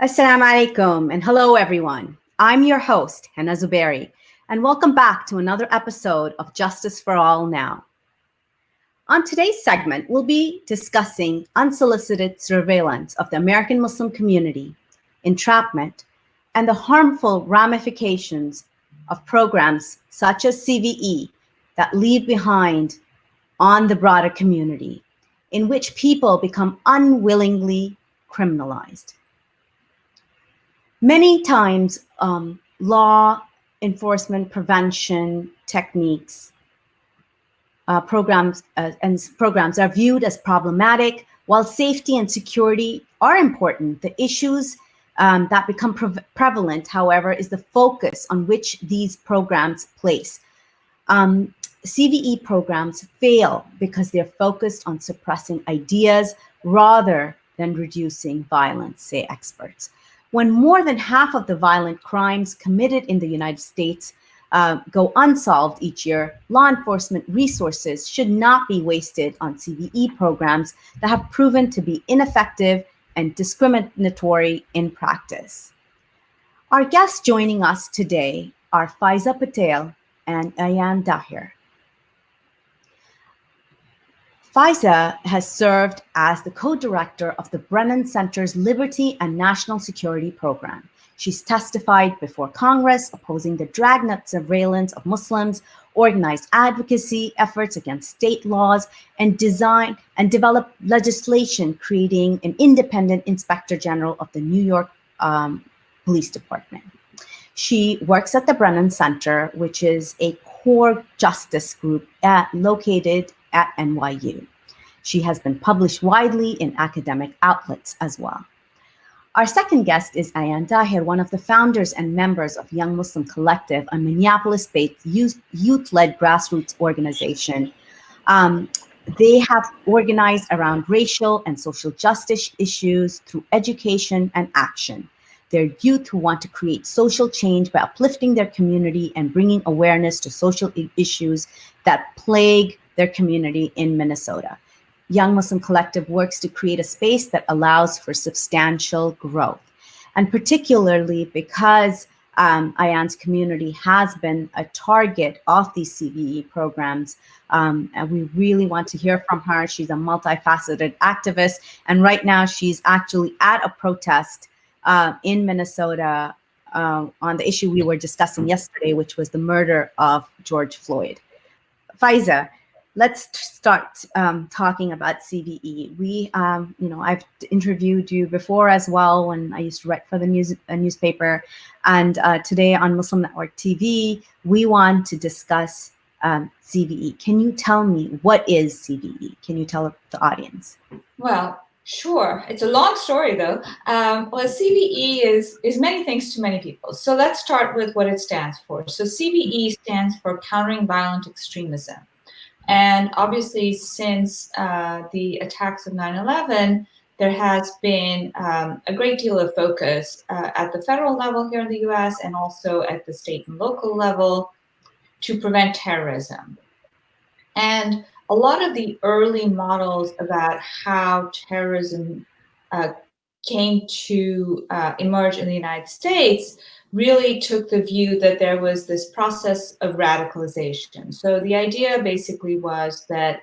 Assalamu alaikum and hello everyone. I'm your host, Hannah Zubairi, and welcome back to another episode of Justice for All Now. On today's segment, we'll be discussing unsolicited surveillance of the American Muslim community, entrapment, and the harmful ramifications of programs such as CVE that leave behind on the broader community, in which people become unwillingly criminalized. Many times, law enforcement prevention techniques, programs are viewed as problematic. While safety and security are important, the issues that become prevalent, however, is the focus on which these programs place. CVE programs fail because they're focused on suppressing ideas rather than reducing violence, say experts. When more than half of the violent crimes committed in the United States go unsolved each year, law enforcement resources should not be wasted on CVE programs that have proven to be ineffective and discriminatory in practice. Our guests joining us today are Faiza Patel and Ayaan Dahir. Faiza has served as the co-director of the Brennan Center's Liberty and National Security Program. She's testified before Congress opposing the dragnet surveillance of Muslims, organized advocacy efforts against state laws, and developed legislation creating an independent inspector general of the New York Police Department. She works at the Brennan Center, which is a core justice group located at NYU. She has been published widely in academic outlets as well. Our second guest is Ayaan Dahir, one of the founders and members of Young Muslim Collective, a Minneapolis-based youth-led grassroots organization. They have organized around racial and social justice issues through education and action. They're youth who want to create social change by uplifting their community and bringing awareness to social issues that plague their community in Minnesota. Young Muslim Collective works to create a space that allows for substantial growth. And particularly because Ayaan's community has been a target of these CVE programs, and we really want to hear from her. She's a multifaceted activist, and right now she's actually at a protest in Minnesota on the issue we were discussing yesterday, which was the murder of George Floyd. Faiza, let's start talking about CVE. I've interviewed you before as well when I used to write for the newspaper, and today on Muslim Network TV, we want to discuss CVE. Can you tell me what is CVE? Can you tell the audience? Well, sure. It's a long story, though. CVE is many things to many people. So let's start with what it stands for. So CVE stands for Countering Violent Extremism. And obviously, since the attacks of 9/11, there has been a great deal of focus at the federal level here in the US and also at the state and local level to prevent terrorism. And a lot of the early models about how terrorism came to emerge in the United States really took the view that there was this process of radicalization. So the idea basically was that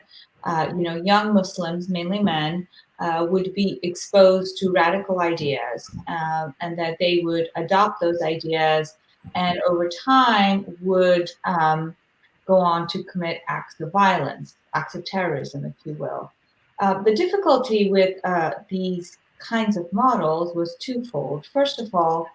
young Muslims, mainly men, would be exposed to radical ideas and that they would adopt those ideas and over time would go on to commit acts of violence, acts of terrorism, if you will. The difficulty with these kinds of models was twofold. First of all,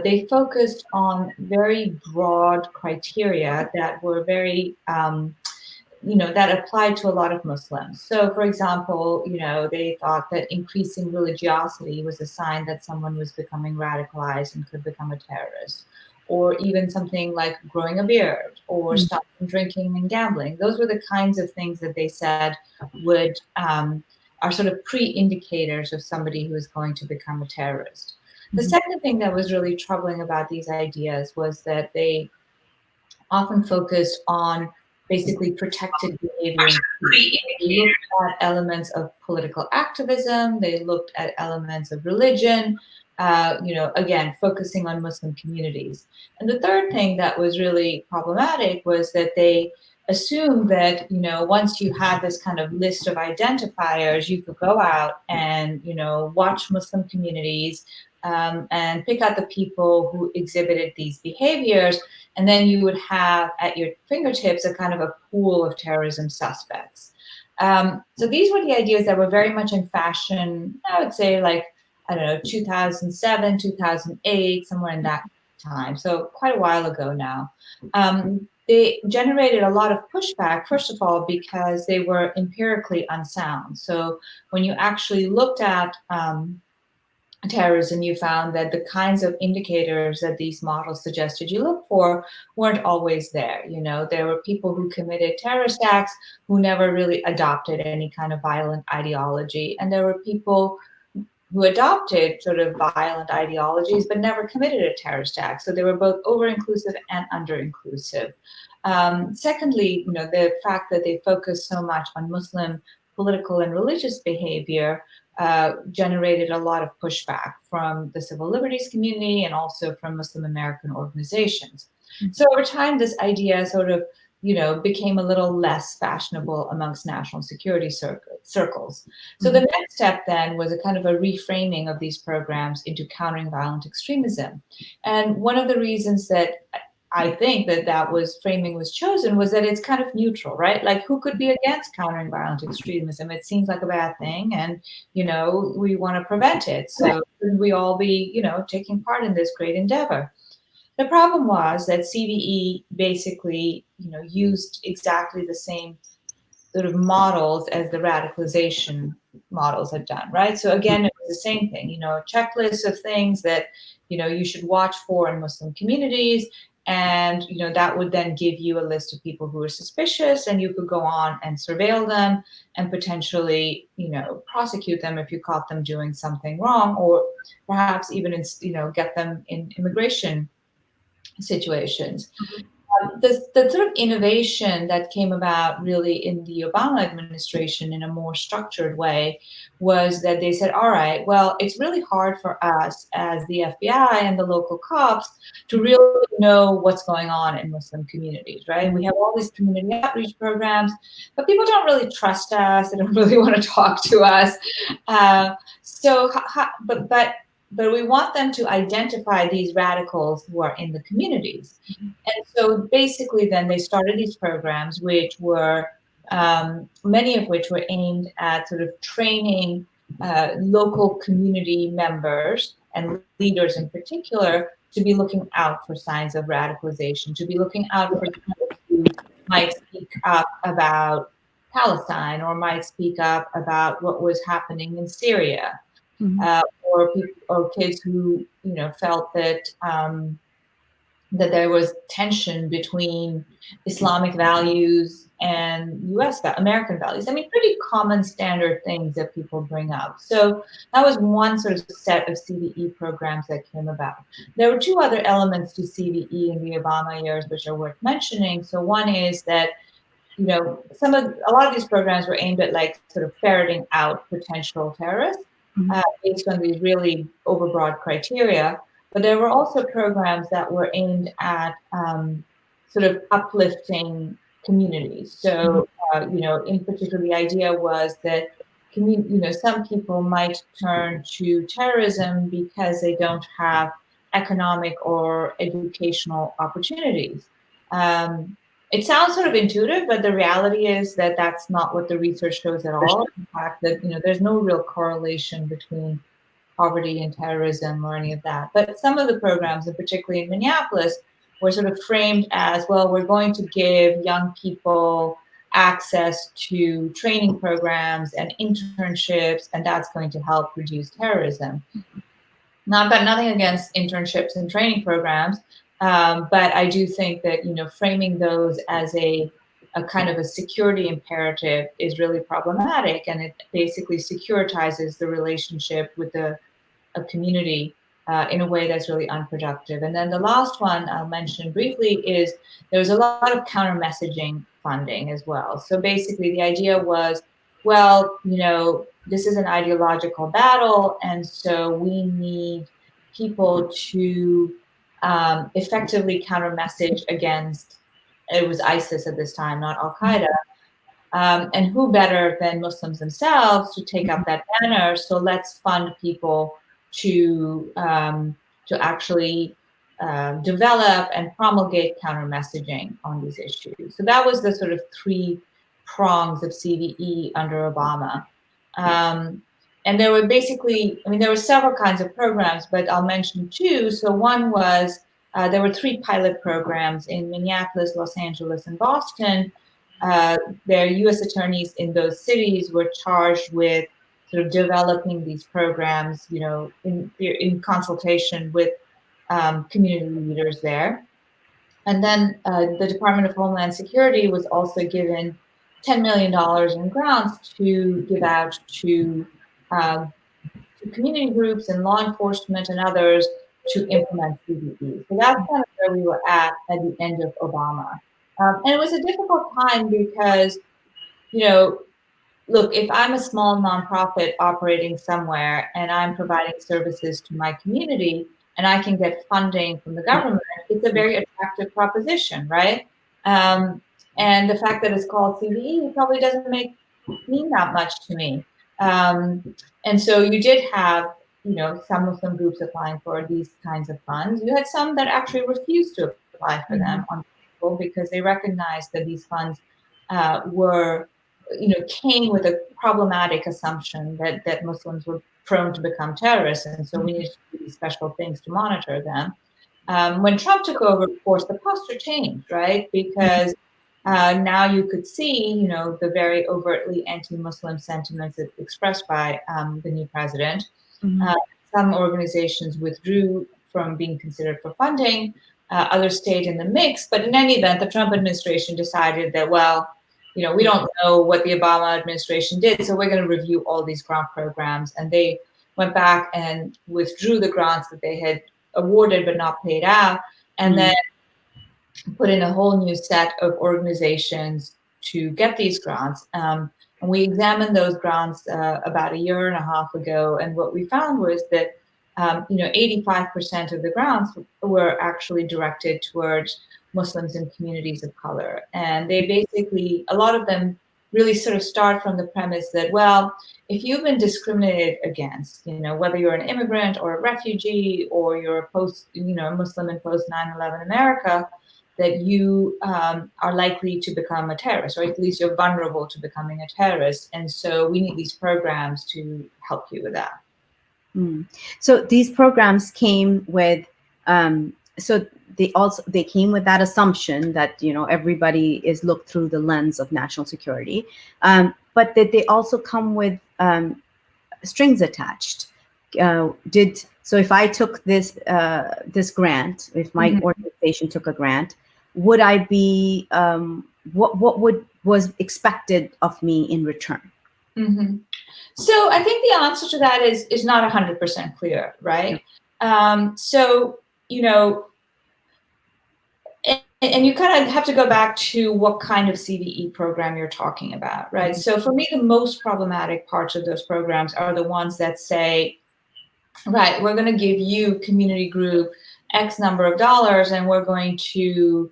they focused on very broad criteria that were very, that applied to a lot of Muslims. So, for example, they thought that increasing religiosity was a sign that someone was becoming radicalized and could become a terrorist. Or even something like growing a beard or stopping drinking and gambling. Those were the kinds of things that they said would are sort of pre-indicators of somebody who is going to become a terrorist. The second thing that was really troubling about these ideas was that they often focused on basically protected behavior. They looked at elements of political activism, they looked at elements of religion, again, focusing on Muslim communities. And the third thing that was really problematic was that they assumed that, once you had this kind of list of identifiers, you could go out and, watch Muslim communities and pick out the people who exhibited these behaviors. And then you would have at your fingertips a kind of a pool of terrorism suspects. So these were the ideas that were very much in fashion, I would say, like, I don't know, 2007, 2008, somewhere in that time. So quite a while ago now. They generated a lot of pushback, first of all, because they were empirically unsound. So when you actually looked at terrorism, you found that the kinds of indicators that these models suggested you look for weren't always there. There were people who committed terrorist acts who never really adopted any kind of violent ideology. And there were people who adopted sort of violent ideologies but never committed a terrorist act. So they were both over-inclusive and under-inclusive. Secondly, the fact that they focused so much on Muslim political and religious behavior generated a lot of pushback from the civil liberties community and also from Muslim American organizations. Mm-hmm. So over time, this idea sort of became a little less fashionable amongst national security circles. So the next step then was a kind of a reframing of these programs into countering violent extremism. And one of the reasons that I think that framing was chosen was that it's kind of neutral, right? Like, who could be against countering violent extremism? It seems like a bad thing, and we want to prevent it. So shouldn't we all be taking part in this great endeavor? The problem was that CVE basically, used exactly the same sort of models as the radicalization models had done, right? So again, it was the same thing, a checklist of things that, you should watch for in Muslim communities. And, that would then give you a list of people who were suspicious, and you could go on and surveil them and potentially, prosecute them if you caught them doing something wrong, or perhaps even, get them in immigration situations. The sort of innovation that came about really in the Obama administration in a more structured way was that they said, all right, well, it's really hard for us as the FBI and the local cops to really know what's going on in Muslim communities, right? We have all these community outreach programs, but people don't really trust us. They don't really want to talk to us. But we want them to identify these radicals who are in the communities. And so basically then they started these programs, which were, many of which were aimed at sort of training local community members and leaders in particular to be looking out for signs of radicalization, to be looking out for people who might speak up about Palestine or might speak up about what was happening in Syria. Or kids who felt that that there was tension between Islamic values and American values. I mean, pretty common standard things that people bring up. So that was one sort of set of CVE programs that came about. There were two other elements to CVE in the Obama years which are worth mentioning. So one is that a lot of these programs were aimed at like sort of ferreting out potential terrorists. Based on these really overbroad criteria. But there were also programs that were aimed at sort of uplifting communities. So, in particular, the idea was that, some people might turn to terrorism because they don't have economic or educational opportunities. It sounds sort of intuitive, but the reality is that that's not what the research shows at all. In fact, that there's no real correlation between poverty and terrorism or any of that. But some of the programs, and particularly in Minneapolis, were sort of framed as, well, we're going to give young people access to training programs and internships, and that's going to help reduce terrorism. Now, I've got nothing against internships and training programs. But I do think that, framing those as a kind of a security imperative is really problematic, and it basically securitizes the relationship with a community in a way that's really unproductive. And then the last one I'll mention briefly is there's a lot of counter messaging funding as well. So basically the idea was, well, this is an ideological battle, and so we need people to effectively counter message against, it was ISIS at this time, not Al-Qaeda. And who better than Muslims themselves to take up that banner? So let's fund people to actually develop and promulgate counter messaging on these issues. So that was the sort of three prongs of CVE under Obama. And there were basically, I mean, there were several kinds of programs, but I'll mention two. So one was, there were three pilot programs in Minneapolis, Los Angeles, and Boston. Their U.S. attorneys in those cities were charged with sort of developing these programs, you know, in consultation with community leaders there. And then the Department of Homeland Security was also given $10 million in grants to give out to community groups and law enforcement and others to implement CVE. So that's kind of where we were at the end of Obama. And it was a difficult time because, you know, look, if I'm a small nonprofit operating somewhere and I'm providing services to my community and I can get funding from the government, it's a very attractive proposition, right? And the fact that it's called CVE probably doesn't mean that much to me. And so you did have, you know, some Muslim groups applying for these kinds of funds. You had some that actually refused to apply for them on people because they recognized that these funds were, you know, came with a problematic assumption that Muslims were prone to become terrorists, and so we needed to do these special things to monitor them. When Trump took over, of course, the posture changed, right? Because now you could see, you know, the very overtly anti-Muslim sentiments expressed by the new president. Some organizations withdrew from being considered for funding. Others stayed in the mix. But in any event, the Trump administration decided that, well, you know, we don't know what the Obama administration did, so we're going to review all these grant programs. And they went back and withdrew the grants that they had awarded but not paid out, and then put in a whole new set of organizations to get these grants. And we examined those grants about a year and a half ago, and what we found was that you know, 85% of the grants were actually directed towards Muslims and communities of color. And they basically, a lot of them really sort of start from the premise that, well, if you've been discriminated against, you know, whether you're an immigrant or a refugee or you're a Muslim in post 9/11 America, that you are likely to become a terrorist, or at least you're vulnerable to becoming a terrorist. And so we need these programs to help you with that. So these programs came with, so they came with that assumption that, you know, everybody is looked through the lens of national security, but that they also come with strings attached. So if I took this this grant, if my organization took a grant, would I be what was expected of me in return? So I think the answer to that is not 100% clear, right? So, you know, and you kind of have to go back to what kind of CVE program you're talking about, right? So for me, the most problematic parts of those programs are the ones that say, right, we're going to give you, community group, X number of dollars, and we're going to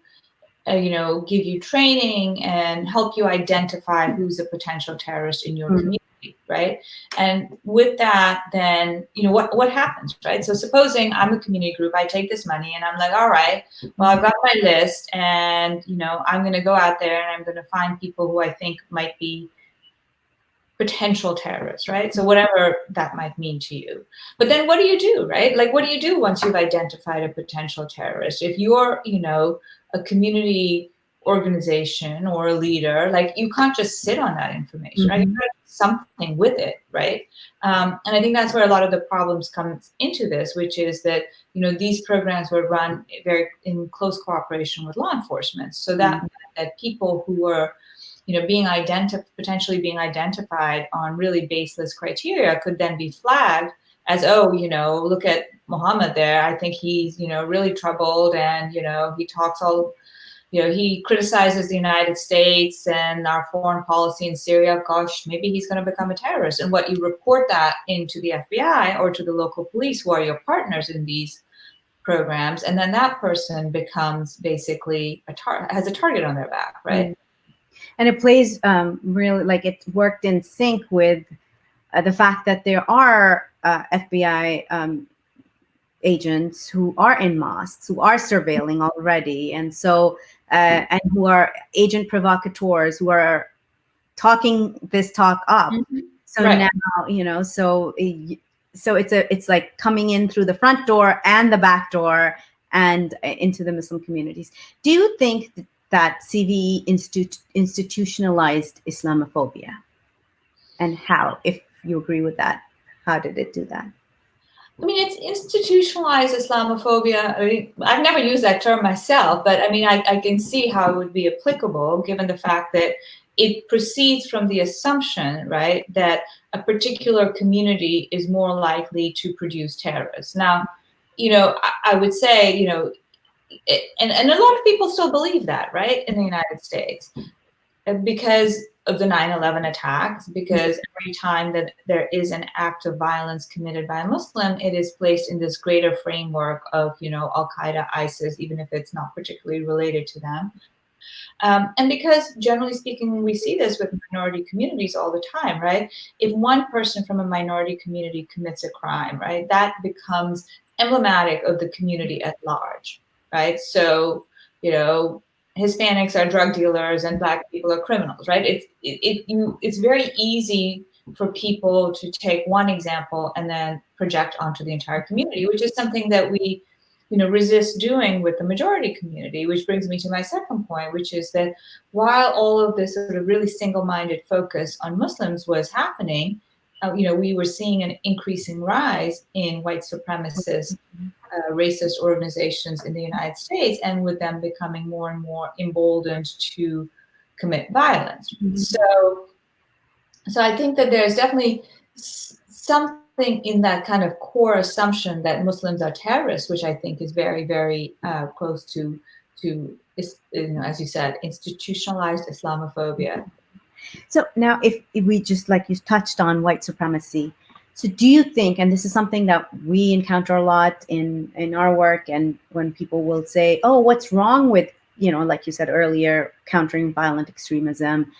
you know, give you training and help you identify who's a potential terrorist in your community, right? And with that, then, you know, what happens, right? So supposing I'm a community group, I take this money and I'm like, all right, well, I've got my list and, you know, I'm going to go out there and I'm going to find people who I think might be potential terrorists, right? So whatever that might mean to you. But then what do you do, right? Like, what do you do once you've identified a potential terrorist? If you're, you know, a community organization or a leader, like, you can't just sit on that information, right? You got to do something with it, right? And I think that's where a lot of the problems come into this, which is that, you know, these programs were run very in close cooperation with law enforcement. So that people who were, you know, potentially being identified on really baseless criteria could then be flagged as, oh, you know, look at Muhammad there. I think he's, you know, really troubled and, you know, he talks all he criticizes the United States and our foreign policy in Syria. Gosh, maybe he's going to become a terrorist. And what you report that into the FBI or to the local police, who are your partners in these programs, and then that person becomes basically has a target on their back, right? And it plays really, like, it worked in sync with the fact that there are FBI agents who are in mosques, who are surveilling already, and so and who are agent provocateurs, who are talking this talk up. So Right. now, so it's like coming in through the front door and the back door and into the Muslim communities. Do you think that CVE institutionalized Islamophobia? And how, if you agree with that, how did it do that? I mean, it's institutionalized Islamophobia. I mean, I've never used that term myself, but I mean, I can see how it would be applicable given the fact that it proceeds from the assumption, right, that a particular community is more likely to produce terrorists. Now, I would say, and a lot of people still believe that, right, in the United States, because of the 9/11 attacks, because every time that there is an act of violence committed by a Muslim, it is placed in this greater framework of, Al-Qaeda, ISIS, even if it's not particularly related to them. And because, generally speaking, we see this with minority communities all the time, right? If one person from a minority community commits a crime, right, that becomes emblematic of the community at large, right? So, Hispanics are drug dealers and Black people are criminals, right? It's very easy for people to take one example and then project onto the entire community, which is something that we resist doing with the majority community, which brings me to my second point, which is that while all of this sort of really single-minded focus on Muslims was happening, we were seeing an increasing rise in white supremacist, racist organizations in the United States, and with them becoming more and more emboldened to commit violence. So I think that there's definitely something in that kind of core assumption that Muslims are terrorists, which I think is very, very close to, as you said, institutionalized Islamophobia. So now, if we just, like you touched on, white supremacy, so do you think, and this is something that we encounter a lot in our work, and when people will say, oh, what's wrong with, like you said earlier, countering violent extremism,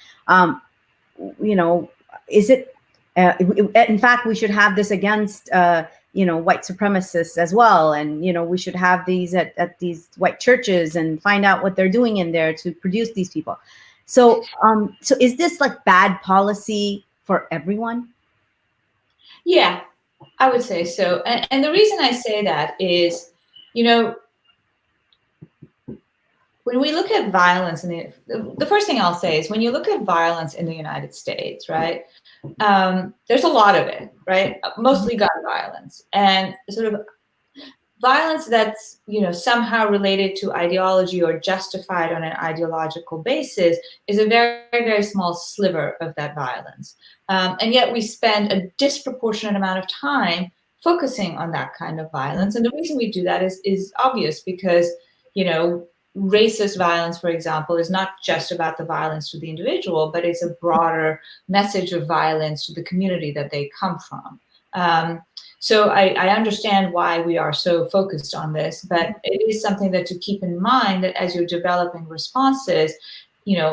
is it, in fact, we should have this against, white supremacists as well. And, we should have these at these white churches and find out what they're doing in there to produce these people. So, so is this like bad policy for everyone? Yeah, I would say so. And the reason I say that is, when we look at violence, the first thing I'll say is when you look at violence in the United States, right, there's a lot of it, right? Mostly gun violence, and sort of violence that's somehow related to ideology or justified on an ideological basis is a very, very small sliver of that violence. And yet we spend a disproportionate amount of time focusing on that kind of violence. And the reason we do that is obvious, because racist violence, for example, is not just about the violence to the individual, but it's a broader message of violence to the community that they come from. So I understand why we are so focused on this, but it is something that to keep in mind, that as you're developing responses,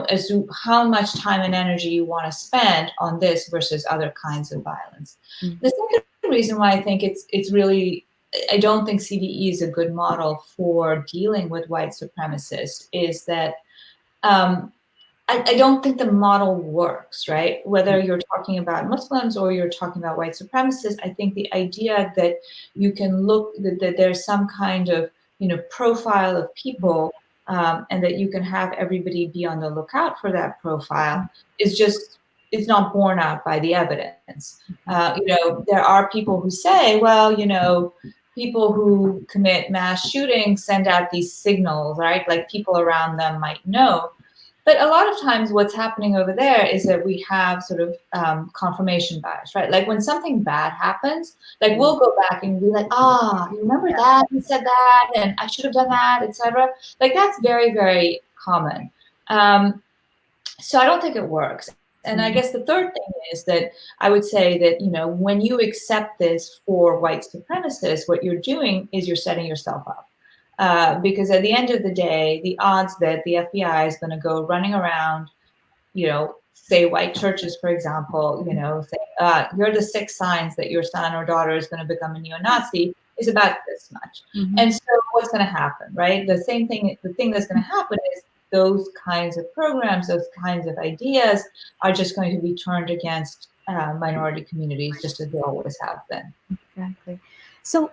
as to how much time and energy you want to spend on this versus other kinds of violence. The second reason why I think it's really, I don't think CVE is a good model for dealing with white supremacists is that I don't think the model works, right? Whether you're talking about Muslims or you're talking about white supremacists, I think the idea that you can look, that there's some kind of, profile of people, and that you can have everybody be on the lookout for that profile is just, it's not borne out by the evidence. There are people who say, well, people who commit mass shootings send out these signals, right? Like people around them might know. But a lot of times what's happening over there is that we have sort of confirmation bias, right? Like when something bad happens, like we'll go back and be like, you remember that? You said that, and I should have done that, etc. Like that's very, very common. So I don't think it works. And I guess the third thing is that I would say that, when you accept this for white supremacists, what you're doing is you're setting yourself up. Because at the end of the day, the odds that the FBI is going to go running around, say white churches, for example, say, you're the 6 signs that your son or daughter is going to become a neo-Nazi is about this much. And so what's going to happen, right? The thing that's going to happen is those kinds of programs, those kinds of ideas are just going to be turned against minority communities, just as they always have been. Exactly. So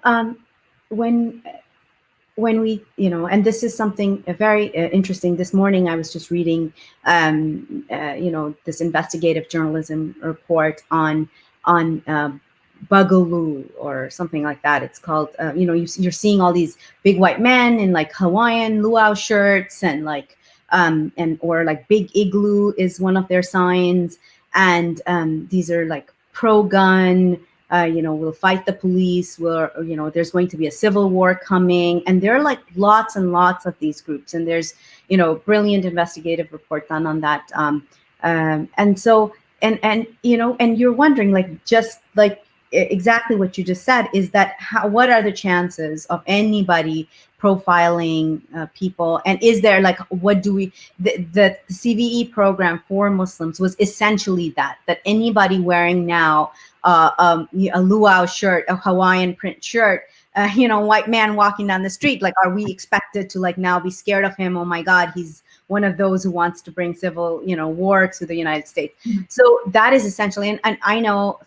when we, and this is something very interesting. This morning, I was just reading, this investigative journalism report on Bugaloo or something like that. It's called, you're seeing all these big white men in like Hawaiian luau shirts and like, or like Big Igloo is one of their signs. And these are like pro-gun, we'll fight the police, there's going to be a civil war coming. And there are like lots and lots of these groups. And there's, brilliant investigative report done on that. And so, and you're wondering, like, just like exactly what you just said, is that what are the chances of anybody profiling people? And is there like, what do we, the CVE program for Muslims was essentially that anybody wearing now a luau shirt, a Hawaiian print shirt, white man walking down the street, like, are we expected to like now be scared of him? Oh my God, he's one of those who wants to bring civil, war to the United States. So that is essentially, and I know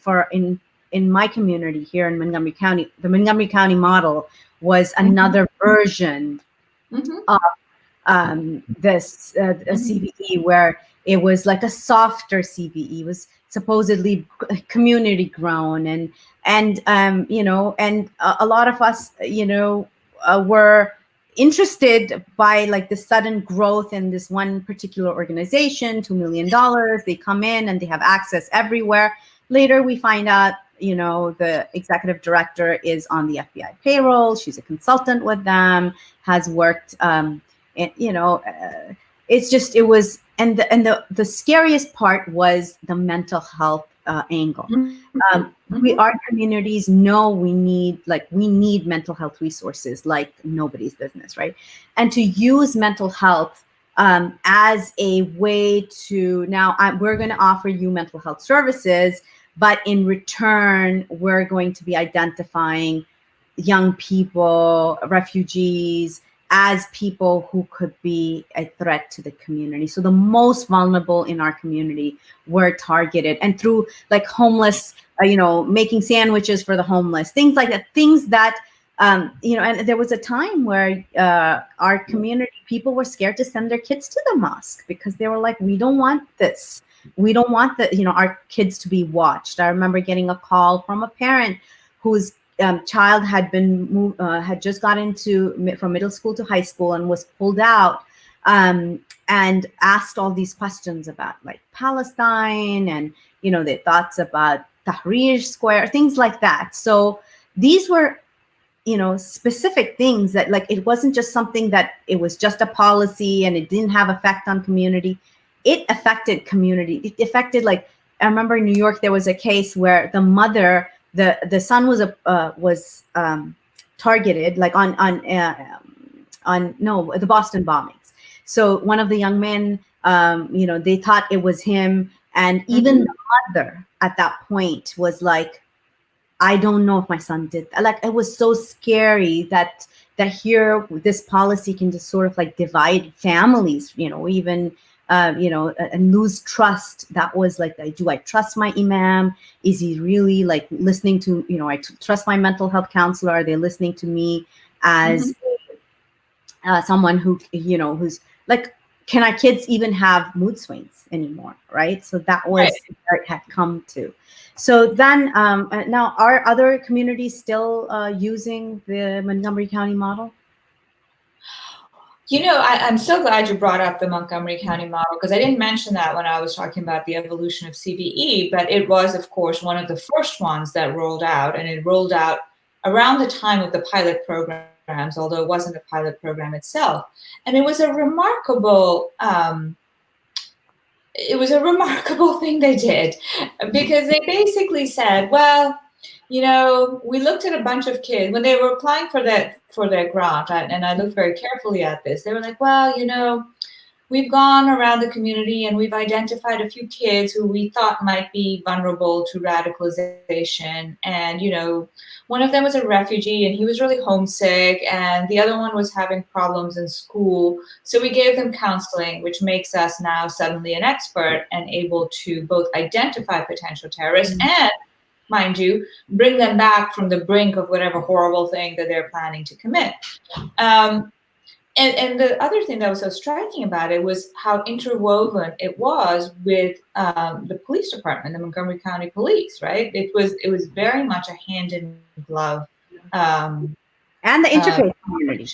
in my community here in Montgomery County, the Montgomery County model was another version of this CVE, where it was like a softer CVE. It was supposedly community grown, and a lot of us, were interested by like the sudden growth in this one particular organization, $2 million. They come in and they have access everywhere. Later, we find out, the executive director is on the FBI payroll. She's a consultant with them, has worked, it's just, it was, and the scariest part was the mental health angle. Our communities know we need mental health resources like nobody's business, right? And to use mental health as a way to, now we're going to offer you mental health services, but in return, we're going to be identifying young people, refugees, as people who could be a threat to the community. So the most vulnerable in our community were targeted, and through like homeless, making sandwiches for the homeless, things like that, things that, and there was a time where our community people were scared to send their kids to the mosque because they were like, we don't want this. We don't want our kids to be watched. I remember getting a call from a parent whose child had been had just got from middle school to high school and was pulled out, and asked all these questions about like Palestine and their thoughts about Tahrir Square, things like that. So these were specific things that, like, it wasn't just something that it was just a policy and it didn't have effect on community. It affected community. It affected, like, I remember in New York, there was a case where the mother, the son was targeted, like on the Boston bombings. So one of the young men, they thought it was him. And even the mother at that point was like, I don't know if my son did that. Like, it was so scary that here this policy can just sort of like divide families, even, and lose trust. That was like, do I trust my imam? Is he really like listening to, I trust my mental health counselor. Are they listening to me as someone who, who's like, can our kids even have mood swings anymore? Right. So that was where it had come to. So then now, are other communities still using the Montgomery County model? I'm so glad you brought up the Montgomery County model, because I didn't mention that when I was talking about the evolution of CVE, but it was, of course, one of the first ones that rolled out, and it rolled out around the time of the pilot programs, although it wasn't a pilot program itself. And it was a remarkable thing they did, because they basically said, well, we looked at a bunch of kids when they were applying for their grant, and I looked very carefully at this. They were like, well, we've gone around the community and we've identified a few kids who we thought might be vulnerable to radicalization. And, one of them was a refugee and he was really homesick, and the other one was having problems in school. So we gave them counseling, which makes us now suddenly an expert and able to both identify potential terrorists and, mind you, bring them back from the brink of whatever horrible thing that they're planning to commit. And the other thing that was so striking about it was how interwoven it was with the police department, the Montgomery County Police, right? It was very much a hand in glove. And the interfaith community.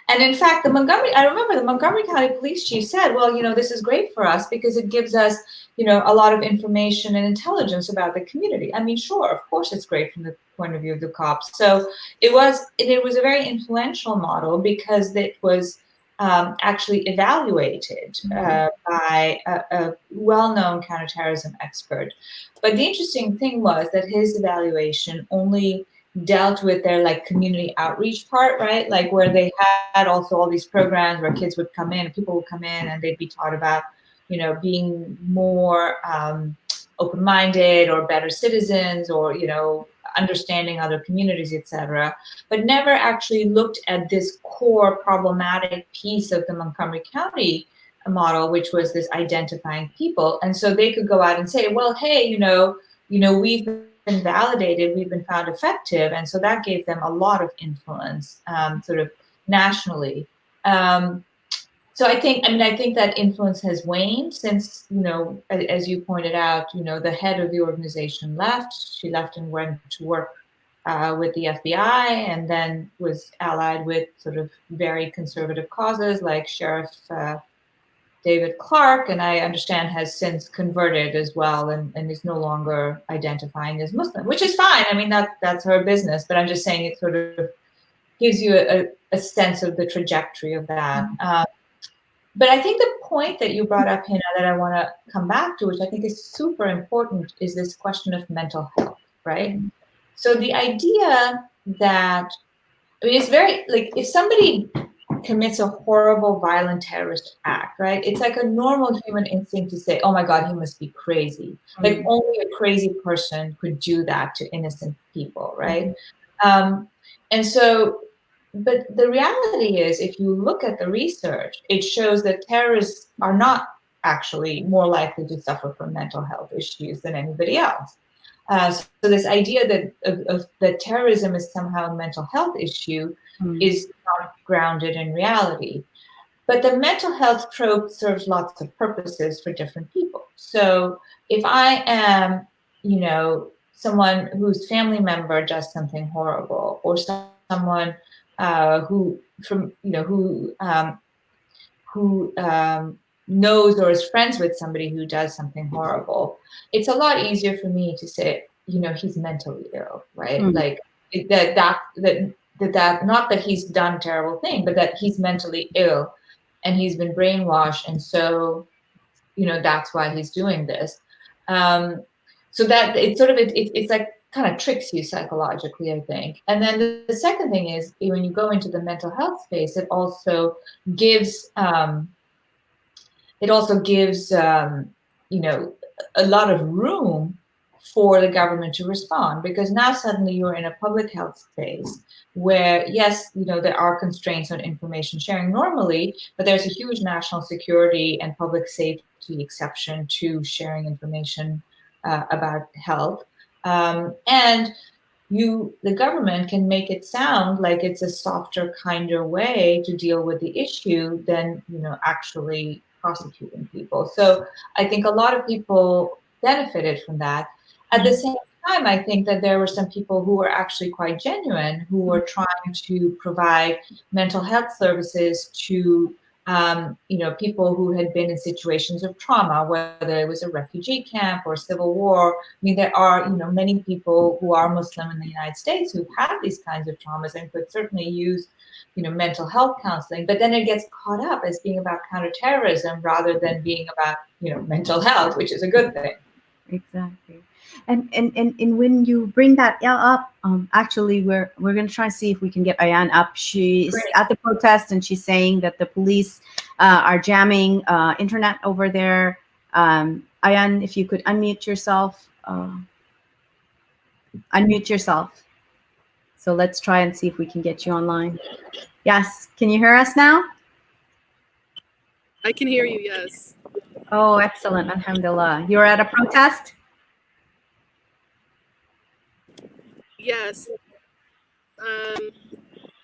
And in fact, I remember the Montgomery County Police Chief said, well, this is great for us because it gives us, a lot of information and intelligence about the community. I mean, sure, of course it's great from the point of view of the cops. So it was a very influential model because it was actually evaluated by a well-known counterterrorism expert. But the interesting thing was that his evaluation only dealt with their community outreach part, right? Like where they had also all these programs where kids would come in, people would come in and they'd be taught about, being more open-minded or better citizens or, understanding other communities, etc., but never actually looked at this core problematic piece of the Montgomery County model, which was this identifying people. And so they could go out and say, well, hey, we've been validated, we've been found effective. And so that gave them a lot of influence sort of nationally. So I think that influence has waned since, as you pointed out, the head of the organization left. She left and went to work with the FBI, and then was allied with sort of very conservative causes like Sheriff David Clark, and I understand has since converted as well and is no longer identifying as Muslim, which is fine. I mean, that's her business, but I'm just saying it sort of gives you a sense of the trajectory of that. But I think the point that you brought up, Hina, that I want to come back to, which I think is super important, is this question of mental health, right? So the idea that, it's very, if somebody commits a horrible, violent terrorist act, right? It's like a normal human instinct to say, oh my God, he must be crazy. Like only a crazy person could do that to innocent people, right? And so, but the reality is, if you look at the research, it shows that terrorists are not actually more likely to suffer from mental health issues than anybody else. So this idea that terrorism is somehow a mental health issue is not grounded in reality. But the mental health trope serves lots of purposes for different people. So if I am, someone whose family member does something horrible, or someone who knows or is friends with somebody who does something horrible, it's a lot easier for me to say, he's mentally ill, right? Like that not that he's done terrible thing, but that he's mentally ill and he's been brainwashed, and so that's why he's doing this. So that it's like kind of tricks you psychologically, I think. And then the second thing is, when you go into the mental health space, it also gives a lot of room for the government to respond, because now suddenly you're in a public health space where, yes, there are constraints on information sharing normally, but there's a huge national security and public safety exception to sharing information about health. And the government can make it sound like it's a softer, kinder way to deal with the issue than, actually prosecuting people. So I think a lot of people benefited from that. At the same time, I think that there were some people who were actually quite genuine, who were trying to provide mental health services to people who had been in situations of trauma, whether it was a refugee camp or civil war. I mean, there are, many people who are Muslim in the United States who have these kinds of traumas and could certainly use, mental health counseling. But then it gets caught up as being about counterterrorism rather than being about, mental health, which is a good thing. Exactly. And when you bring that up, actually we're going to try and see if we can get Ayaan up. She's Great. at the protest and she's saying that the police are jamming internet over there. Ayaan, if you could unmute yourself. Unmute yourself. So let's try and see if we can get you online. Yes, can you hear us now? I can hear you, yes. Oh, excellent. Alhamdulillah. You're at a protest? Yes. Here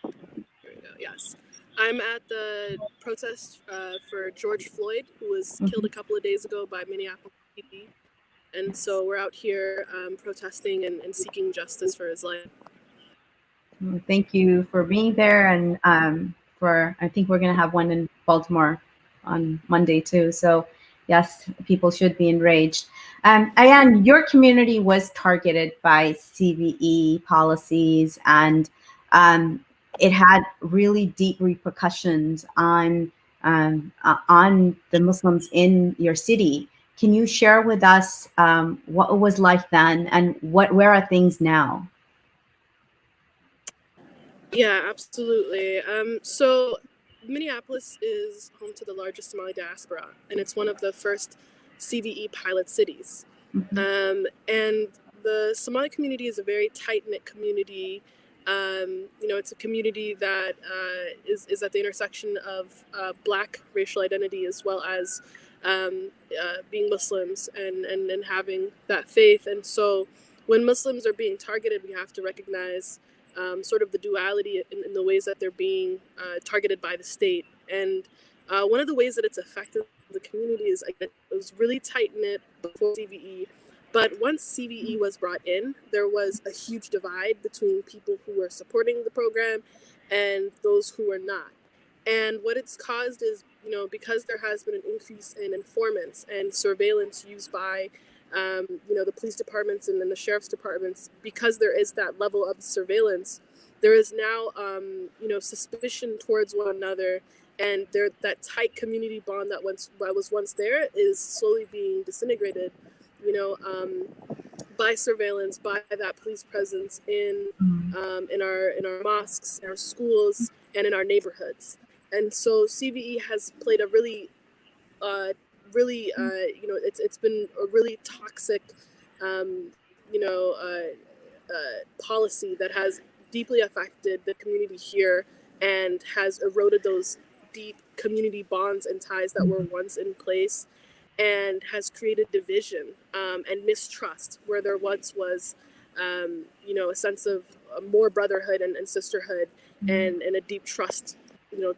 we go. Yes. I'm at the protest for George Floyd, who was killed a couple of days ago by Minneapolis PD. And so we're out here protesting and seeking justice for his life. Thank you for being there. And I think we're going to have one in Baltimore on Monday too. So yes, people should be enraged. Ayaan, your community was targeted by CVE policies, and it had really deep repercussions on the Muslims in your city. Can you share with us what it was like then, and where are things now? Yeah, absolutely. So Minneapolis is home to the largest Somali diaspora, and it's one of the first CVE pilot cities. And the Somali community is a very tight-knit community. It's a community that is at the intersection of Black racial identity as well as being Muslims and having that faith. And so when Muslims are being targeted, we have to recognize sort of the duality in the ways that they're being targeted by the state. And one of the ways that it's affected the community is it was really tight-knit before CVE. But once CVE was brought in, there was a huge divide between people who were supporting the program and those who were not. And what it's caused is, because there has been an increase in informants and surveillance used by the police departments and then the sheriff's departments, because there is that level of surveillance, there is now, suspicion towards one another, and that tight community bond that was once there is slowly being disintegrated, by surveillance, by that police presence in our mosques, in our schools, and in our neighborhoods. And so CVE has played a really it's been a really toxic, policy that has deeply affected the community here and has eroded those deep community bonds and ties that were once in place, and has created division and mistrust where there once was, a sense of more brotherhood and sisterhood and a deep trust,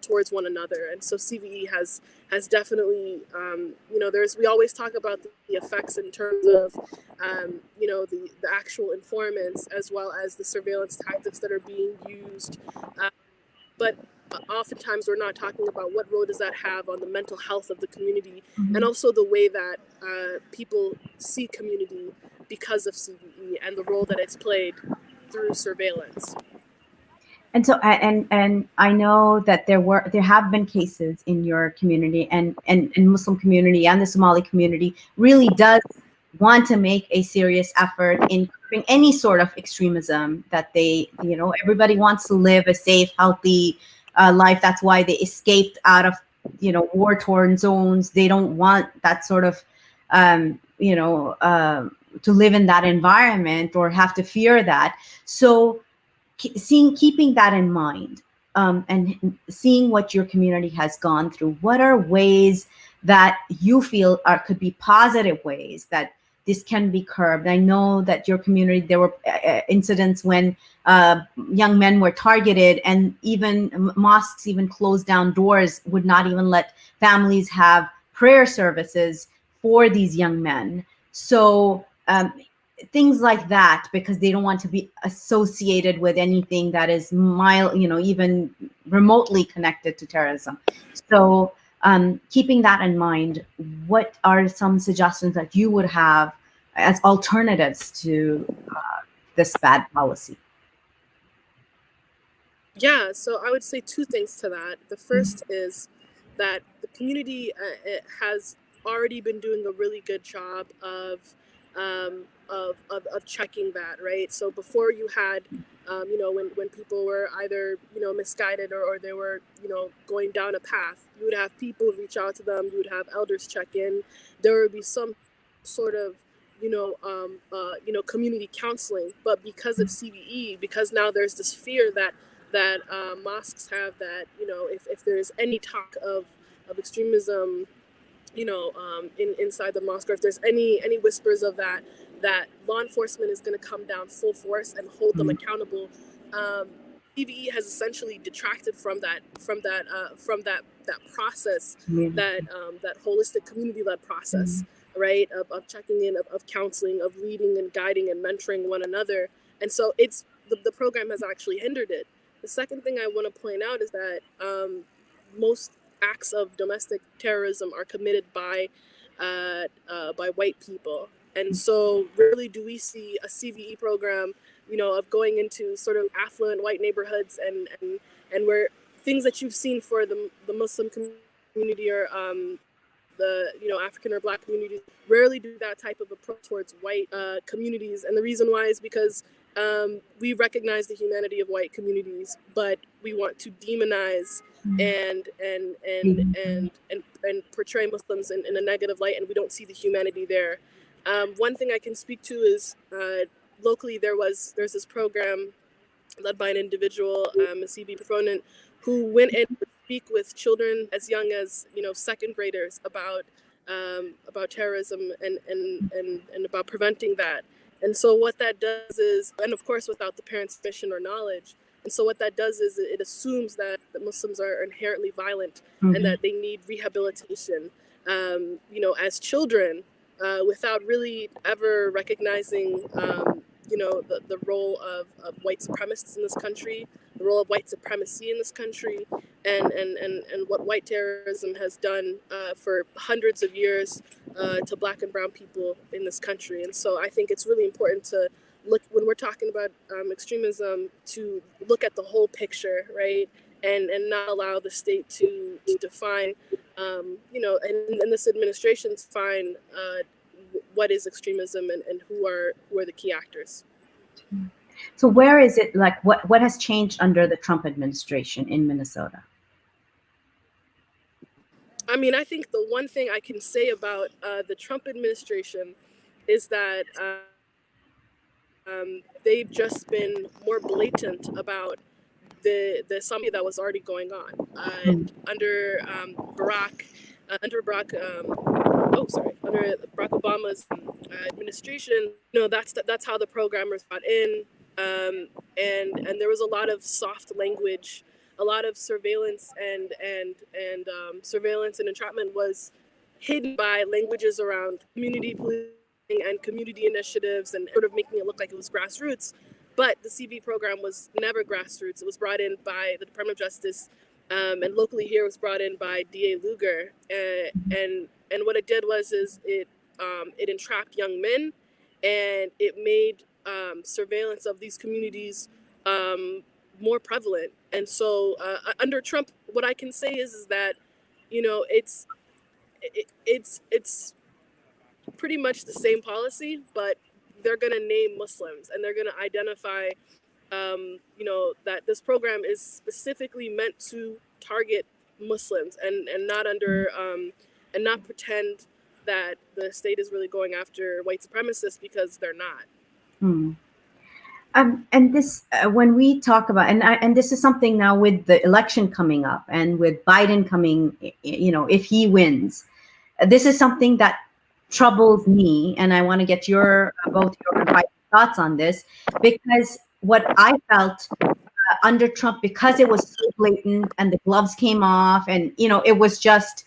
towards one another. And so CVE has definitely, we always talk about the effects in terms of, the actual informants as well as the surveillance tactics that are being used. But oftentimes we're not talking about what role does that have on the mental health of the community, and also the way that people see community because of CVE and the role that it's played through surveillance. And so, and I know that there have been cases in your community and Muslim community and the Somali community really does want to make a serious effort in curbing any sort of extremism that they, everybody wants to live a safe, healthy life. That's why they escaped out of, war-torn zones. They don't want that sort of, to live in that environment or have to fear that. So keeping that in mind, and seeing what your community has gone through, what are ways that you feel could be positive ways that this can be curbed? I know that your community, there were incidents when young men were targeted, and even mosques even closed down doors, would not even let families have prayer services for these young men. So things like that, because they don't want to be associated with anything that is mild, even remotely connected to terrorism. So keeping that in mind, what are some suggestions that you would have as alternatives to this bad policy? Yeah, so I would say two things to that. The first is that the community it has already been doing a really good job of checking that, right? So before you had, you know, when people were either, you know, misguided or they were, you know, going down a path, you would have people reach out to them, you would have elders check in, there would be some sort of, you know, community counseling. But because of CVE, because now there's this fear that mosques have, that, you know, if there's any talk of extremism, you know, inside the mosque, or if there's any whispers of that law enforcement is going to come down full force and hold them accountable. CVE has essentially detracted from that process, that holistic community-led process, right, of checking in, of counseling, of leading and guiding and mentoring one another. And so it's the program has actually hindered it. The second thing I want to point out is that most acts of domestic terrorism are committed by white people. And so rarely do we see a CVE program, you know, of going into sort of affluent white neighborhoods and where things that you've seen for the Muslim community or the, you know, African or Black communities, rarely do that type of approach towards white communities. And the reason why is because we recognize the humanity of white communities, but we want to demonize and portray Muslims in a negative light, and we don't see the humanity there. One thing I can speak to is locally there's this program led by an individual, a CB proponent, who went in to speak with children as young as, you know, second graders about terrorism and about preventing that. And so what that does is, and of course without the parents' permission or knowledge, and so what that does is it assumes that the Muslims are inherently violent and that they need rehabilitation, you know, as children, without really ever recognizing, you know, the role of white supremacists in this country, the role of white supremacy in this country, and what white terrorism has done for hundreds of years to Black and brown people in this country. And so I think it's really important to look, when we're talking about extremism, to look at the whole picture, right? And not allow the state to define, you know, and this administration to define what is extremism and who are the key actors. So where is it, like, what has changed under the Trump administration in Minnesota? I mean, I think the one thing I can say about the Trump administration is that they've just been more blatant about the something that was already going on under Barack Obama's administration. You know, that's how the program was brought in, and there was a lot of soft language, a lot of surveillance and surveillance and entrapment was hidden by languages around community policing and community initiatives and sort of making it look like it was grassroots. But the CV program was never grassroots. It was brought in by the Department of Justice, and locally here it was brought in by DA Lugar. And what it did was it entrapped young men, and it made surveillance of these communities more prevalent. And so under Trump, what I can say is that, you know, it's pretty much the same policy, but they're going to name Muslims and they're going to identify, you know, that this program is specifically meant to target Muslims and not under and not pretend that the state is really going after white supremacists, because they're not. And this, when we talk about, and this is something now with the election coming up and with Biden coming, you know, if he wins, this is something that troubles me, and I want to get both your thoughts on this, because what I felt under Trump, because it was so blatant and the gloves came off, and, you know, it was just,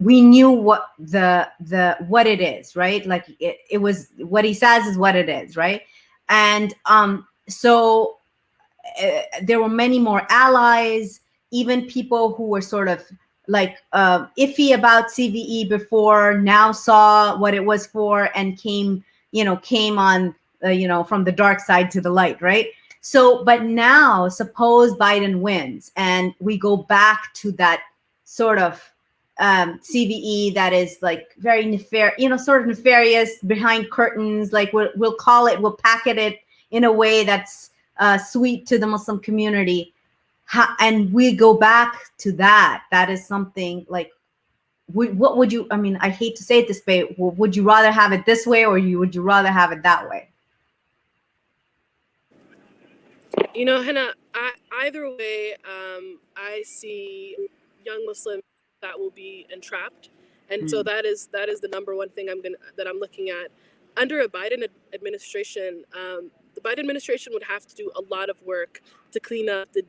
we knew what what it is, right? Like it was, what he says is what it is, right? And so there were many more allies. even people who were sort of like iffy about CVE before now saw what it was for and came on, from the dark side to the light, right? So, but now suppose Biden wins and we go back to that sort of CVE that is like very nefarious, sort of nefarious, behind curtains, like we'll packet it in a way that's sweet to the Muslim community. And we go back to that. That is something like, what would you, I mean, I hate to say it this way, would you rather have it this way or would you rather have it that way? Hannah, either way, I see young Muslims that will be entrapped, and so that is the number one thing that I'm looking at. Under a Biden administration, the Biden administration would have to do a lot of work to clean up the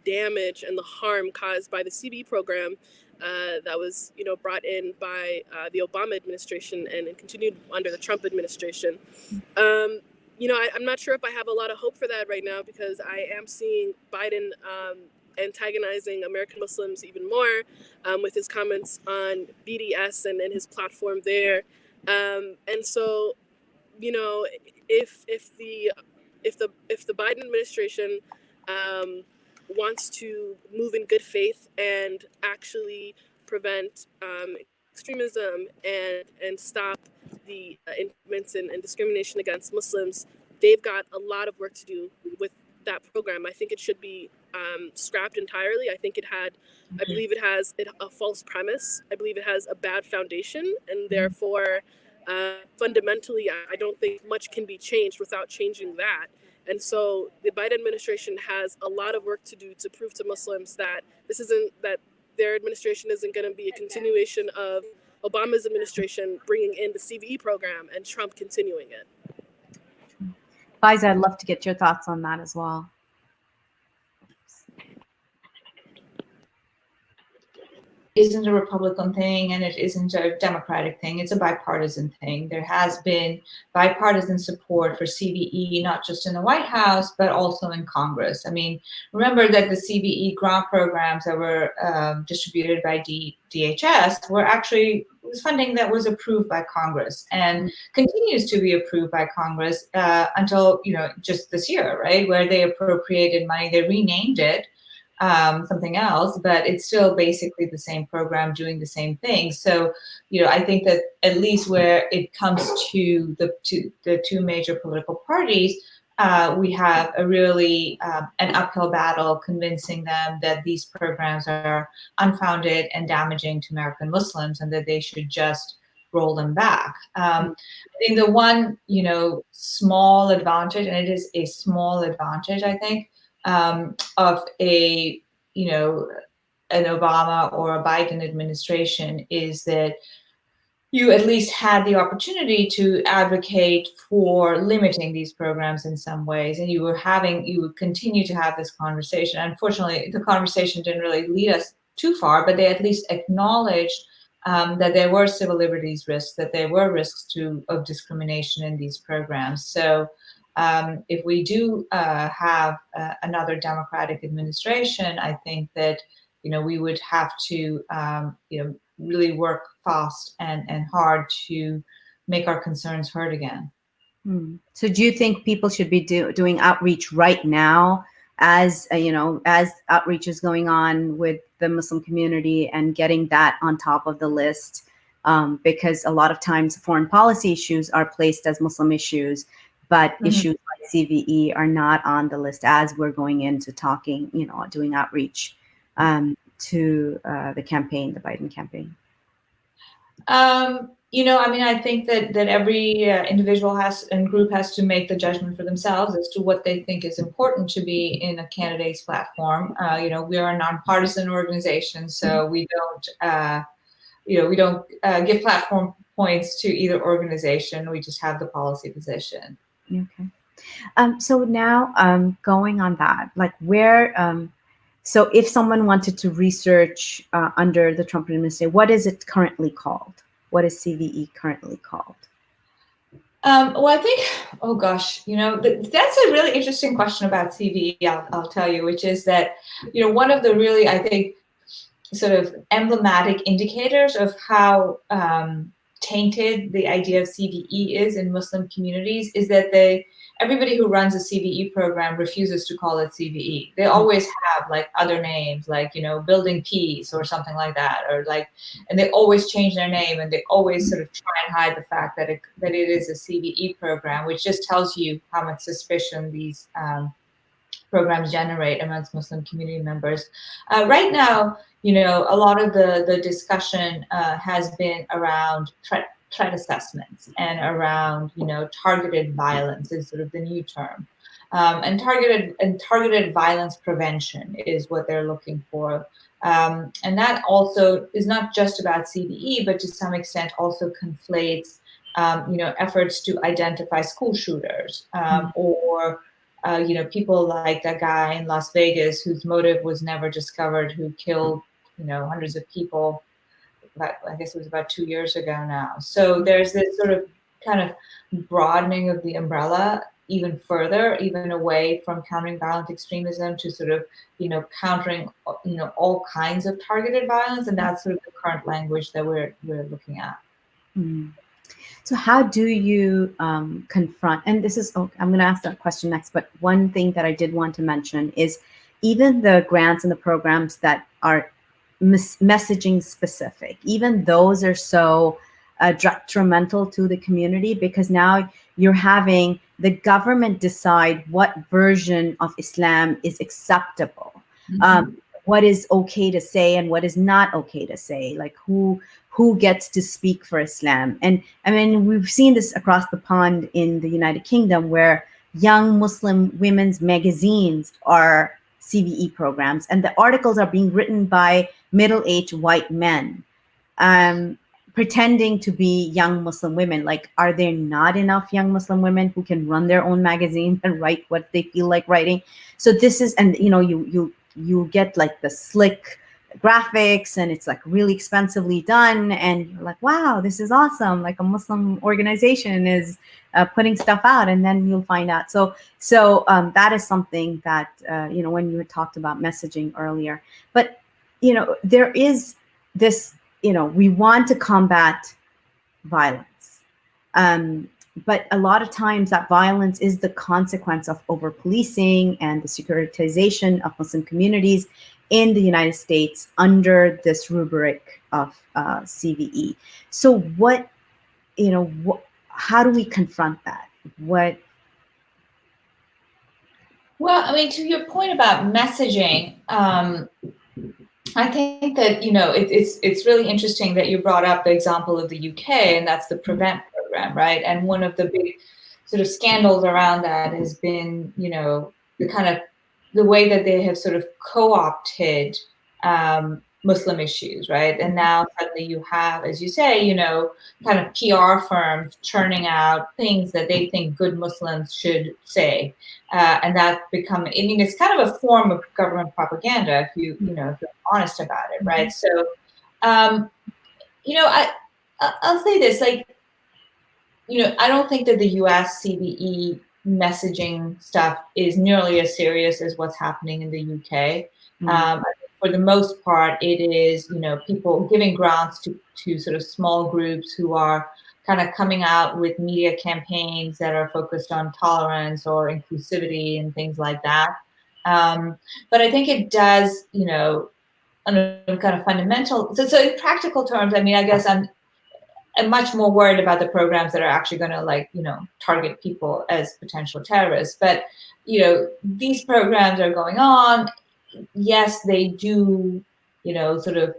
damage and the harm caused by the CVE program that was brought in by the Obama administration and continued under the Trump administration. I'm not sure if I have a lot of hope for that right now, because I am seeing Biden antagonizing American Muslims even more with his comments on BDS and his platform there. And so, if the Biden administration wants to move in good faith and actually prevent extremism and stop the influence and discrimination against Muslims, they've got a lot of work to do with that program. I think it should be scrapped entirely. I believe it has a false premise. I believe it has a bad foundation, and therefore, fundamentally, I don't think much can be changed without changing that. And so the Biden administration has a lot of work to do to prove to Muslims that that their administration isn't going to be a continuation of Obama's administration bringing in the CVE program and Trump continuing it. Faiza, I'd love to get your thoughts on that as well. Isn't a Republican thing and it isn't a Democratic thing. It's a bipartisan thing. There has been bipartisan support for CVE, not just in the White House, but also in Congress. I mean, remember that the CVE grant programs that were distributed by DHS were actually funding that was approved by Congress and continues to be approved by Congress until, just this year, right, where they appropriated money. They renamed it something else, but it's still basically the same program doing the same thing. So, I think that at least where it comes to the two major political parties, we have a really an uphill battle convincing them that these programs are unfounded and damaging to American Muslims and that they should just roll them back. I think the one, small advantage, and it is a small advantage, I think, of an Obama or a Biden administration is that you at least had the opportunity to advocate for limiting these programs in some ways, and you would continue to have this conversation. Unfortunately, the conversation didn't really lead us too far, but they at least acknowledged that there were civil liberties risks, that there were risks of discrimination in these programs. So if we do have another Democratic administration, I think that we would have to really work fast and hard to make our concerns heard again. So do you think people should be doing outreach right now, as as outreach is going on with the Muslim community and getting that on top of the list? Because a lot of times foreign policy issues are placed as Muslim issues, but issues like CVE are not on the list as we're going into talking, doing outreach to the campaign, the Biden campaign. I think that every individual and group has to make the judgment for themselves as to what they think is important to be in a candidate's platform. We are a nonpartisan organization, so we don't give platform points to either organization. We just have the policy position. Okay. So now going on that, like where, so if someone wanted to research under the Trump administration, what is it currently called? What is CVE currently called? Well, I think, oh gosh, that's a really interesting question about CVE, I'll tell you, which is that, one of the really, I think, sort of emblematic indicators of how tainted the idea of CVE is in Muslim communities is that everybody who runs a CVE program refuses to call it CVE. They always have like other names, like, Building Peace or something like that, or like, and they always change their name, and they always sort of try and hide the fact that it is a CVE program, which just tells you how much suspicion these programs generate amongst Muslim community members. Right now, a lot of the discussion has been around threat assessments and around, targeted violence is sort of the new term. And targeted violence prevention is what they're looking for. And that also is not just about CVE, but to some extent also conflates, efforts to identify school shooters, or people like that guy in Las Vegas whose motive was never discovered, who killed, hundreds of people. I guess it was about 2 years ago now. So there's this sort of kind of broadening of the umbrella even further, even away from countering violent extremism to sort of, countering, all kinds of targeted violence. And that's sort of the current language that we're looking at. Mm. So how do you confront, and this is, I'm going to ask that question next, but one thing that I did want to mention is even the grants and the programs that are messaging specific, even those are so detrimental to the community, because now you're having the government decide what version of Islam is acceptable. Mm-hmm. What is okay to say and what is not okay to say, like who gets to speak for Islam. And I mean, we've seen this across the pond in the United Kingdom, where young Muslim women's magazines are CVE programs, and the articles are being written by middle-aged white men, pretending to be young Muslim women. Like, are there not enough young Muslim women who can run their own magazine and write what they feel like writing? So this is, and you get like the slick graphics, and it's like really expensively done, and you're like, wow, this is awesome, like a Muslim organization is putting stuff out. And then you'll find out, so that is something that when you had talked about messaging earlier. But there is this, we want to combat violence, but a lot of times that violence is the consequence of over-policing and the securitization of Muslim communities in the United States under this rubric of CVE. So how do we confront that? Well, I mean, to your point about messaging, I think that, it's really interesting that you brought up the example of the UK, and that's the Prevent program, right? And one of the big sort of scandals around that has been, the way that they have sort of co-opted Muslim issues, right? And now suddenly you have, as you say, kind of PR firms churning out things that they think good Muslims should say. And that it's kind of a form of government propaganda if if you're honest about it, right? So, I'll say this, like, I don't think that the US CVE messaging stuff is nearly as serious as what's happening in the UK. For the most part, it is, people giving grants to sort of small groups who are kind of coming out with media campaigns that are focused on tolerance or inclusivity and things like that. But I think it does, on a kind of fundamental, so in practical terms, I mean, I guess I'm much more worried about the programs that are actually going to target people as potential terrorists. But, these programs are going on. Yes, they do, sort of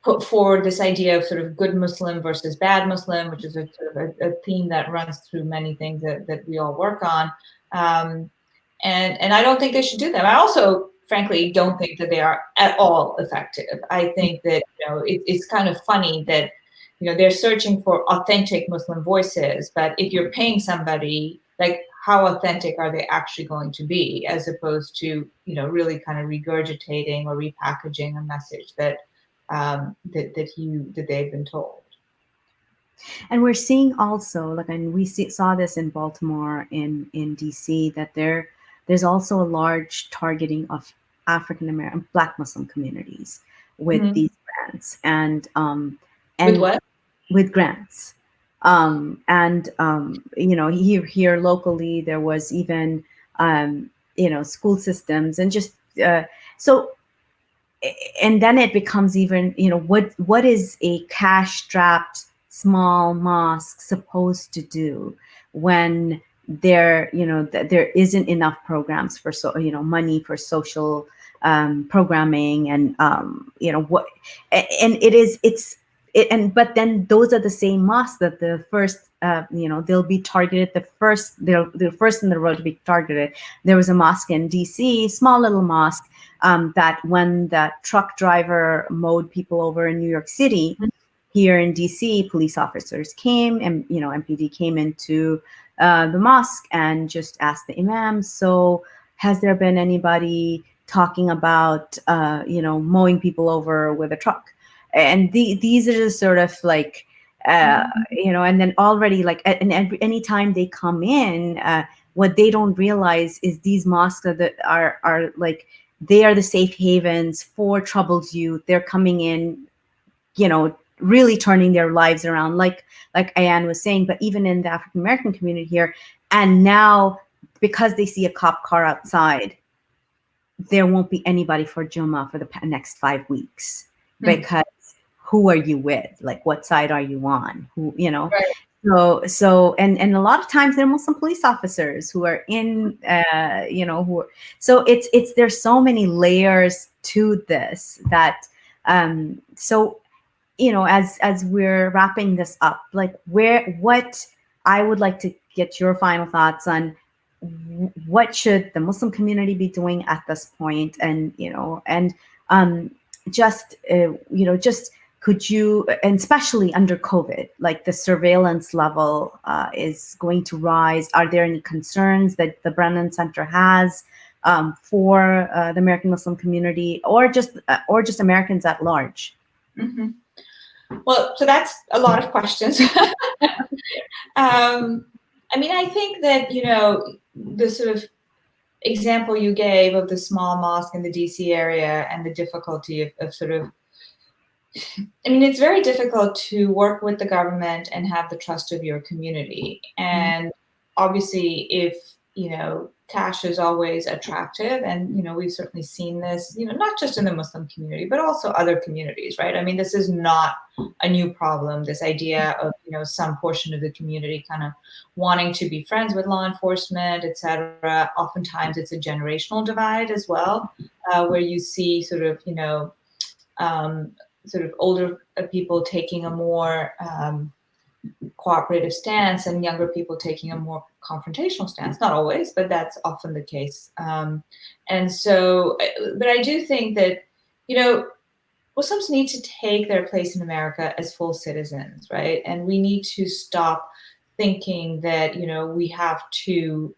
put forward this idea of sort of good Muslim versus bad Muslim, which is a sort of a theme that runs through many things that we all work on. And I don't think they should do that. I also, frankly, don't think that they are at all effective. I think that, it's kind of funny that, they're searching for authentic Muslim voices, but if you're paying somebody, like, how authentic are they actually going to be, as opposed to, really kind of regurgitating or repackaging a message that they've been told. And we're seeing also, like, and saw this in Baltimore, in DC, that there's also a large targeting of African American Black Muslim communities with Mhm. these grants, and With what? with grants. You know, here locally, there was even you know, school systems, and just so and then it becomes even, you know, what is a cash strapped small mosque supposed to do when there, you know, there isn't enough programs for, so, you know, money for social programming, and you know what, and and but then those are the same mosques that the first you know, they'll be targeted, they're first in the road to be targeted. There was a mosque in DC, small little mosque, that when that truck driver mowed people over in New York City, here in DC, police officers came, and, you know, MPD came into the mosque and just asked the imam, so has there been anybody talking about, you know, mowing people over with a truck? And these are just sort of like, you know, and then already, like, and any time they come in, what they don't realize is these mosques are like, they are the safe havens for troubled youth. They're coming in, you know, really turning their lives around, like Ayaan was saying. But even in the African American community here, and now, because they see a cop car outside, there won't be anybody for Juma for the next 5 weeks, because who are you with? Like, what side are you on? Who, you know? Right. And a lot of times they're Muslim police officers who are in, you know, so it's there's so many layers to this that, so, you know, as we're wrapping this up, like, what I would like to get your final thoughts on, what should the Muslim community be doing at this point, and, you know, and just you know, just could you, and especially under COVID, like, the surveillance level is going to rise. Are there any concerns that the Brennan Center has for the American Muslim community, or just Americans at large? Mm-hmm. Well, so that's a lot of questions. I mean, I think that, you know, the sort of example you gave of the small mosque in the DC area and the difficulty of sort of, I mean, it's very difficult to work with the government and have the trust of your community. And obviously, if, you know, cash is always attractive, and, you know, we've certainly seen this, you know, not just in the Muslim community, but also other communities, right? I mean, this is not a new problem, this idea of, you know, some portion of the community kind of wanting to be friends with law enforcement, et cetera. Oftentimes, it's a generational divide as well, where you see sort of, you know, sort of older people taking a more cooperative stance, and younger people taking a more confrontational stance. Not always, but that's often the case. And so, but I do think that, you know, Muslims need to take their place in America as full citizens, right? And we need to stop thinking that, you know, we have to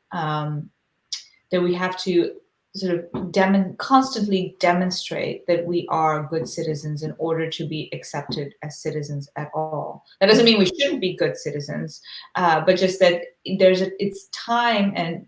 sort of constantly demonstrate that we are good citizens in order to be accepted as citizens at all. That doesn't mean we shouldn't be good citizens, but just that it's time, and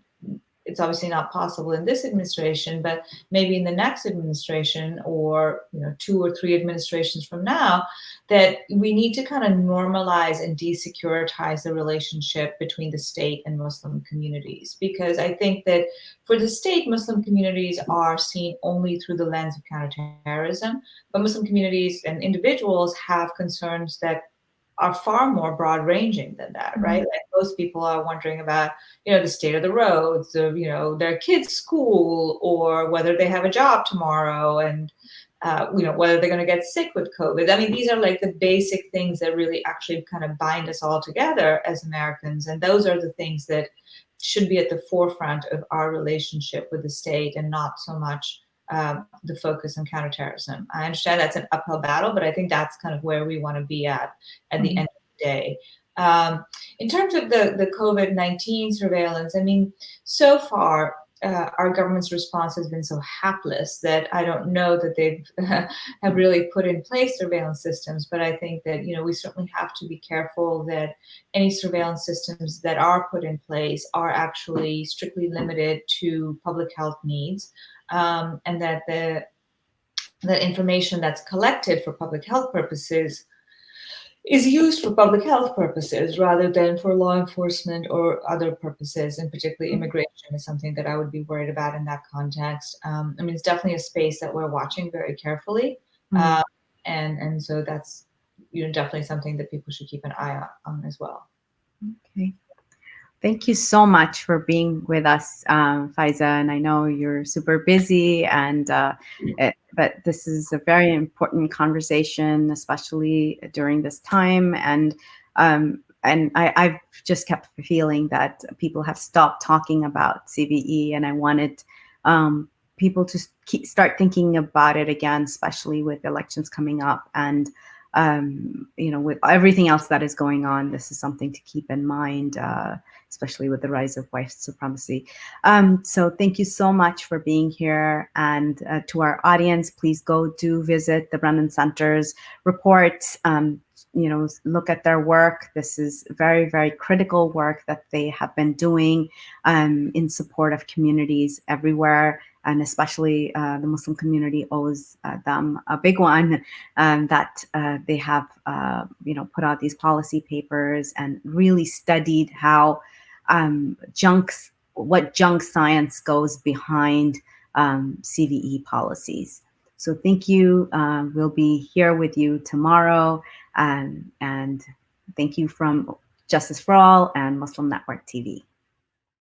it's obviously not possible in this administration, but maybe in the next administration, or, you know, 2 or 3 administrations from now, that we need to kind of normalize and desecuritize the relationship between the state and Muslim communities. Because I think that for the state, Muslim communities are seen only through the lens of counterterrorism, but Muslim communities and individuals have concerns that are far more broad ranging than that, right? Like, most people are wondering about, you know, the state of the roads, of, you know, their kids' school, or whether they have a job tomorrow, and you know, whether they're going to get sick with COVID. I mean, these are like the basic things that really actually kind of bind us all together as Americans, and those are the things that should be at the forefront of our relationship with the state, and not so much the focus on counterterrorism. I understand that's an uphill battle, but I think that's kind of where we want to be at the end of the day. In terms of the COVID-19 surveillance, I mean, so far, our government's response has been so hapless that I don't know that they've have really put in place surveillance systems. But I think that, you know, we certainly have to be careful that any surveillance systems that are put in place are actually strictly limited to public health needs, and that the information that's collected for public health purposes is used for public health purposes rather than for law enforcement or other purposes, and particularly immigration is something that I would be worried about in that context. I mean, it's definitely a space that we're watching very carefully. And so that's, you know, definitely something that people should keep an eye on as well. Okay. Thank you so much for being with us, Faiza. And I know you're super busy, and but this is a very important conversation, especially during this time. And I've just kept feeling that people have stopped talking about CVE, and I wanted people to start thinking about it again, especially with elections coming up. And you know, with everything else that is going on, this is something to keep in mind, especially with the rise of white supremacy. So thank you so much for being here. And to our audience, please go do visit the Brennan Center's reports. You know, look at their work. This is very, very critical work that they have been doing in support of communities everywhere. And especially the Muslim community owes them a big one, that they have, you know, put out these policy papers and really studied how what junk science goes behind CVE policies. So thank you. We'll be here with you tomorrow. And thank you from Justice for All and Muslim Network TV.